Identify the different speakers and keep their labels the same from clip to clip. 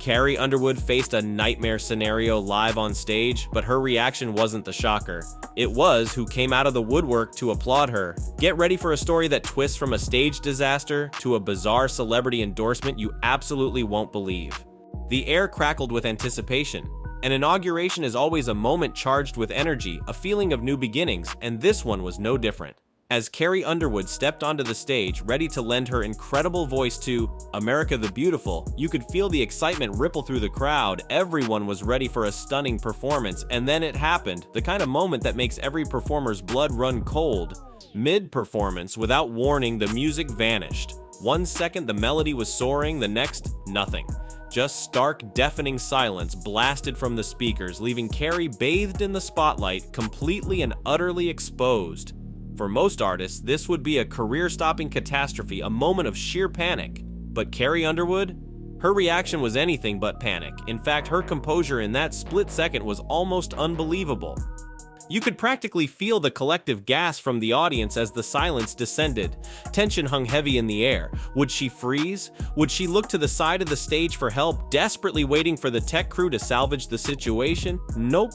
Speaker 1: Carrie Underwood faced a nightmare scenario live on stage, but her reaction wasn't the shocker. It was who came out of the woodwork to applaud her. Get ready for a story that twists from a stage disaster to a bizarre celebrity endorsement you absolutely won't believe. The air crackled with anticipation. An inauguration is always a moment charged with energy, a feeling of new beginnings, and this one was no different. As Carrie Underwood stepped onto the stage, ready to lend her incredible voice to America the Beautiful, you could feel the excitement ripple through the crowd. Everyone was ready for a stunning performance, and then it happened, the kind of moment that makes every performer's blood run cold. Mid-performance, without warning, the music vanished. 1 second the melody was soaring, the next, nothing. Just stark, deafening silence blasted from the speakers, leaving Carrie bathed in the spotlight, completely and utterly exposed. For most artists, this would be a career-stopping catastrophe, a moment of sheer panic. But Carrie Underwood? Her reaction was anything but panic. In fact, her composure in that split second was almost unbelievable. You could practically feel the collective gasp from the audience as the silence descended. Tension hung heavy in the air. Would she freeze? Would she look to the side of the stage for help, desperately waiting for the tech crew to salvage the situation? Nope.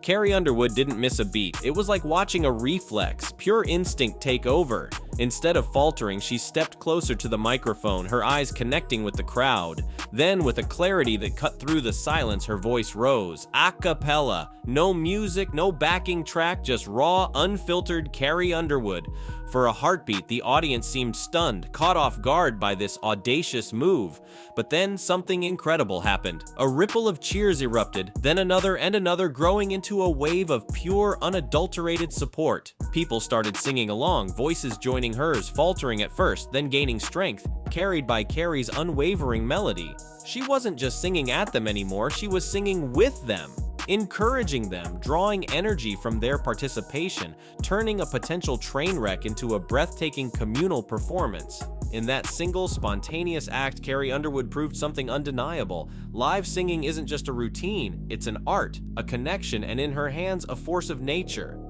Speaker 1: Carrie Underwood didn't miss a beat. It was like watching a reflex, pure instinct take over. Instead of faltering, she stepped closer to the microphone, her eyes connecting with the crowd. Then, with a clarity that cut through the silence, her voice rose. Acapella. No music, no backing track, just raw, unfiltered Carrie Underwood. For a heartbeat, the audience seemed stunned, caught off guard by this audacious move. But then something incredible happened. A ripple of cheers erupted, then another and another, growing into a wave of pure, unadulterated support. People started singing along, voices joining hers, faltering at first, then gaining strength, carried by Carrie's unwavering melody. She wasn't just singing at them anymore, she was singing with them, encouraging them, drawing energy from their participation, turning a potential train wreck into a breathtaking communal performance. In that single, spontaneous act, Carrie Underwood proved something undeniable. Live singing isn't just a routine, it's an art, a connection, and in her hands, a force of nature.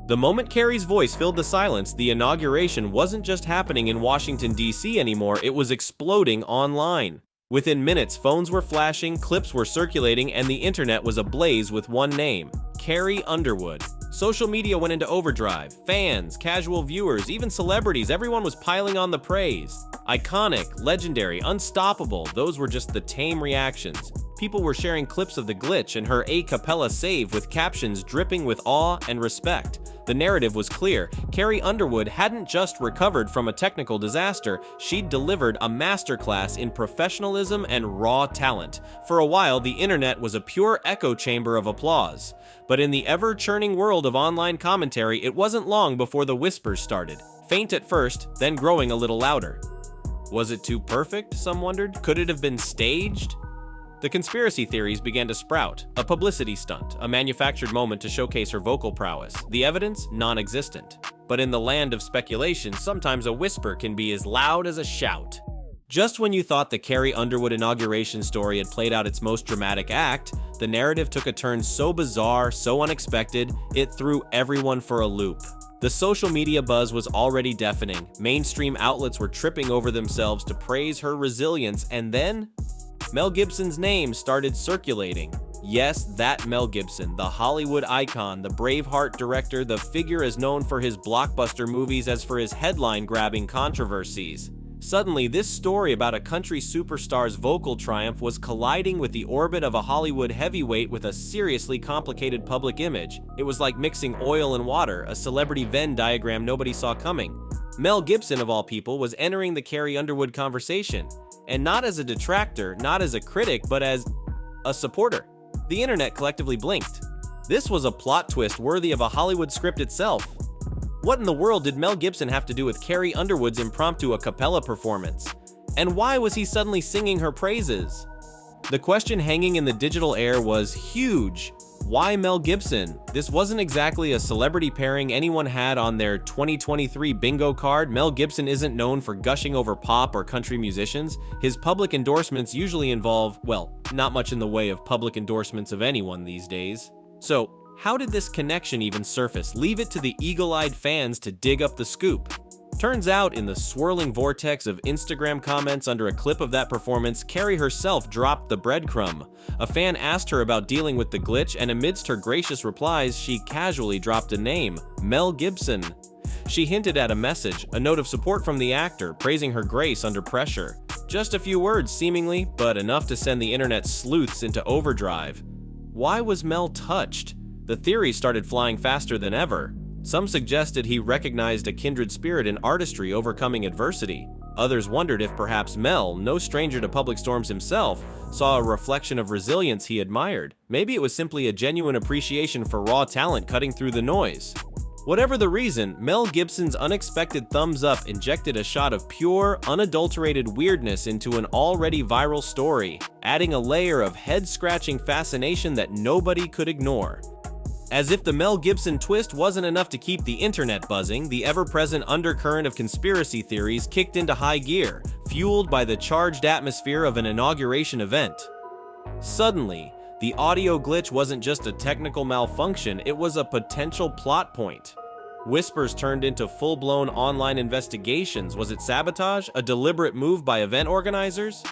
Speaker 1: The moment Carrie's voice filled the silence, the inauguration wasn't just happening in Washington, D.C. anymore, it was exploding online. Within minutes, phones were flashing, clips were circulating, and the internet was ablaze with one name: Carrie Underwood. Social media went into overdrive. Fans, casual viewers, even celebrities, everyone was piling on the praise. Iconic, legendary, unstoppable, those were just the tame reactions. People were sharing clips of the glitch and her acapella save with captions dripping with awe and respect. The narrative was clear. Carrie Underwood hadn't just recovered from a technical disaster, she'd delivered a masterclass in professionalism and raw talent. For a while, the internet was a pure echo chamber of applause. But in the ever-churning world of online commentary, it wasn't long before the whispers started. Faint at first, then growing a little louder. Was it too perfect, some wondered? Could it have been staged? The conspiracy theories began to sprout. A publicity stunt, a manufactured moment to showcase her vocal prowess. The evidence, non-existent. But in the land of speculation, sometimes a whisper can be as loud as a shout. Just when you thought the Carrie Underwood inauguration story had played out its most dramatic act, the narrative took a turn so bizarre, so unexpected, it threw everyone for a loop. The social media buzz was already deafening. Mainstream outlets were tripping over themselves to praise her resilience, and then Mel Gibson's name started circulating. Yes, that Mel Gibson, the Hollywood icon, the Braveheart director, the figure as known for his blockbuster movies as for his headline-grabbing controversies. Suddenly, this story about a country superstar's vocal triumph was colliding with the orbit of a Hollywood heavyweight with a seriously complicated public image. It was like mixing oil and water, a celebrity Venn diagram nobody saw coming. Mel Gibson, of all people, was entering the Carrie Underwood conversation. And not as a detractor, not as a critic, but as a supporter. The internet collectively blinked. This was a plot twist worthy of a Hollywood script itself. What in the world did Mel Gibson have to do with Carrie Underwood's impromptu a cappella performance? And why was he suddenly singing her praises? The question hanging in the digital air was huge. Why Mel Gibson? This wasn't exactly a celebrity pairing anyone had on their 2023 bingo card. Mel Gibson isn't known for gushing over pop or country musicians. His public endorsements usually involve, well, not much in the way of public endorsements of anyone these days. So, how did this connection even surface? Leave it to the eagle-eyed fans to dig up the scoop. Turns out, in the swirling vortex of Instagram comments under a clip of that performance, Carrie herself dropped the breadcrumb. A fan asked her about dealing with the glitch, and amidst her gracious replies, she casually dropped a name: Mel Gibson. She hinted at a message, a note of support from the actor, praising her grace under pressure. Just a few words, seemingly, but enough to send the internet sleuths into overdrive. Why was Mel touched? The theories started flying faster than ever. Some suggested he recognized a kindred spirit in artistry overcoming adversity. Others wondered if perhaps Mel, no stranger to public storms himself, saw a reflection of resilience he admired. Maybe it was simply a genuine appreciation for raw talent cutting through the noise. Whatever the reason, Mel Gibson's unexpected thumbs up injected a shot of pure, unadulterated weirdness into an already viral story, adding a layer of head-scratching fascination that nobody could ignore. As if the Mel Gibson twist wasn't enough to keep the internet buzzing, the ever-present undercurrent of conspiracy theories kicked into high gear, fueled by the charged atmosphere of an inauguration event. Suddenly, the audio glitch wasn't just a technical malfunction, it was a potential plot point. Whispers turned into full-blown online investigations. Was it sabotage, a deliberate move by event organizers?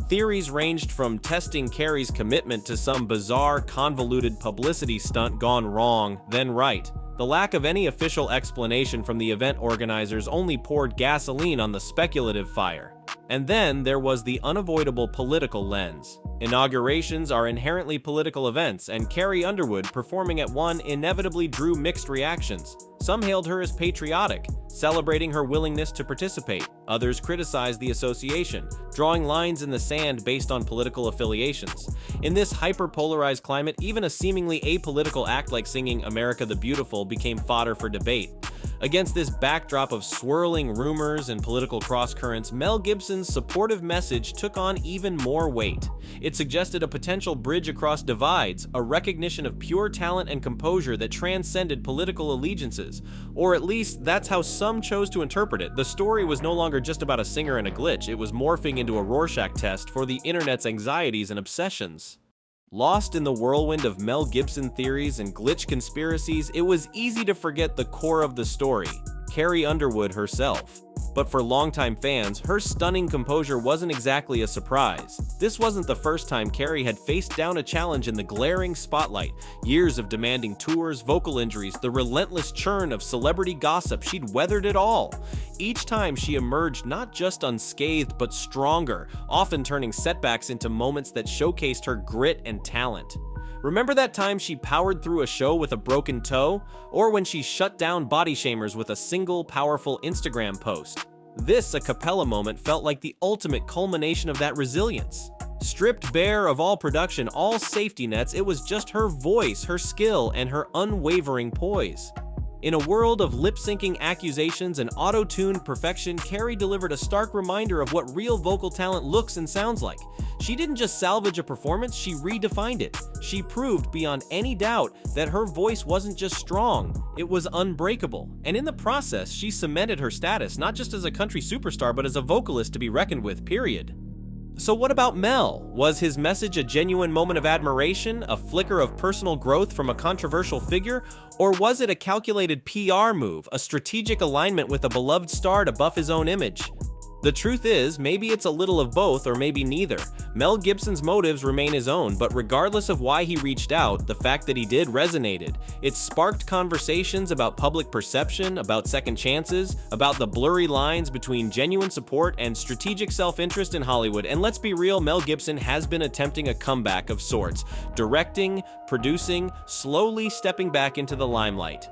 Speaker 1: Theories ranged from testing Carrie's commitment to some bizarre, convoluted publicity stunt gone wrong, then right. The lack of any official explanation from the event organizers only poured gasoline on the speculative fire. And then there was the unavoidable political lens. Inaugurations are inherently political events, and Carrie Underwood performing at one inevitably drew mixed reactions. Some hailed her as patriotic, celebrating her willingness to participate. Others criticized the association, drawing lines in the sand based on political affiliations. In this hyper-polarized climate, even a seemingly apolitical act like singing "America the Beautiful" became fodder for debate. Against this backdrop of swirling rumors and political crosscurrents, Mel Gibson's supportive message took on even more weight. It suggested a potential bridge across divides, a recognition of pure talent and composure that transcended political allegiances. Or at least, that's how some chose to interpret it. The story was no longer just about a singer and a glitch, it was morphing into a Rorschach test for the internet's anxieties and obsessions. Lost in the whirlwind of Mel Gibson theories and glitch conspiracies, it was easy to forget the core of the story, Carrie Underwood herself. But for longtime fans, her stunning composure wasn't exactly a surprise. This wasn't the first time Carrie had faced down a challenge in the glaring spotlight. Years of demanding tours, vocal injuries, the relentless churn of celebrity gossip, she'd weathered it all. Each time she emerged not just unscathed, but stronger, often turning setbacks into moments that showcased her grit and talent. Remember that time she powered through a show with a broken toe? Or when she shut down body shamers with a single powerful Instagram post? This Acapella moment felt like the ultimate culmination of that resilience. Stripped bare of all production, all safety nets, it was just her voice, her skill, and her unwavering poise. In a world of lip-syncing accusations and auto-tuned perfection, Carrie delivered a stark reminder of what real vocal talent looks and sounds like. She didn't just salvage a performance, she redefined it. She proved beyond any doubt that her voice wasn't just strong, it was unbreakable. And in the process, she cemented her status, not just as a country superstar, but as a vocalist to be reckoned with, period. So what about Mel? Was his message a genuine moment of admiration, a flicker of personal growth from a controversial figure, or was it a calculated PR move, a strategic alignment with a beloved star to buff his own image? The truth is, maybe it's a little of both, or maybe neither. Mel Gibson's motives remain his own, but regardless of why he reached out, the fact that he did resonated. It sparked conversations about public perception, about second chances, about the blurry lines between genuine support and strategic self-interest in Hollywood. And let's be real, Mel Gibson has been attempting a comeback of sorts, directing, producing, slowly stepping back into the limelight.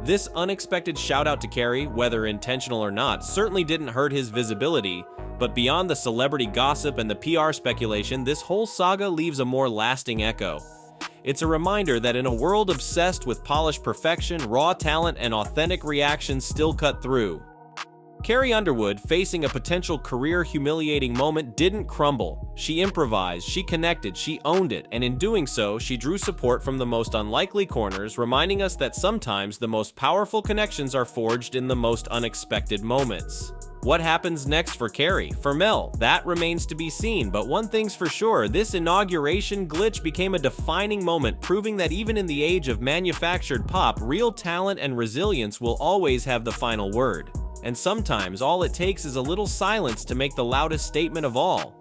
Speaker 1: This unexpected shout-out to Carrie, whether intentional or not, certainly didn't hurt his visibility, but beyond the celebrity gossip and the PR speculation, this whole saga leaves a more lasting echo. It's a reminder that in a world obsessed with polished perfection, raw talent and authentic reactions still cut through. Carrie Underwood, facing a potential career-humiliating moment, didn't crumble. She improvised, she connected, she owned it, and in doing so, she drew support from the most unlikely corners, reminding us that sometimes the most powerful connections are forged in the most unexpected moments. What happens next for Carrie? For Mel, that remains to be seen, but one thing's for sure, this inauguration glitch became a defining moment, proving that even in the age of manufactured pop, real talent and resilience will always have the final word. And sometimes all it takes is a little silence to make the loudest statement of all.